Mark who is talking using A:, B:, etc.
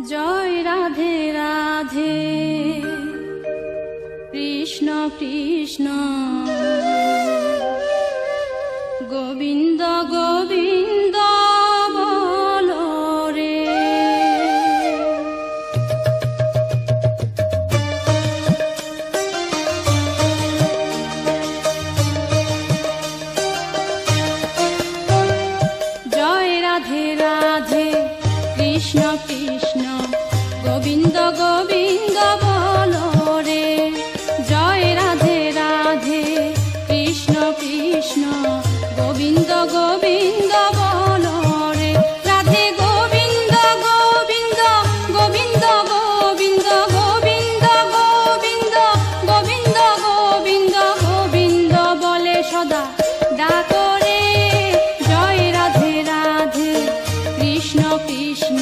A: জয় রাধে রাধে কৃষ্ণ কৃষ্ণ গোবিন্দ গোবিন্দ বলো রে। জয় রাধে রাধে কৃষ্ণ কৃষ্ণ গোবিন্দ গোবিন্দ বলো রে। জয় রাধে রাধে কৃষ্ণ কৃষ্ণ গোবিন্দ গোবিন্দ বলো রে। রাধে গোবিন্দ গোবিন্দ গোবিন্দ গোবিন্দ গোবিন্দ গোবিন্দ গোবিন্দ গোবিন্দ গোবিন্দ বলে সদা ডাকো রে। জয় রাধে রাধে কৃষ্ণ কৃষ্ণ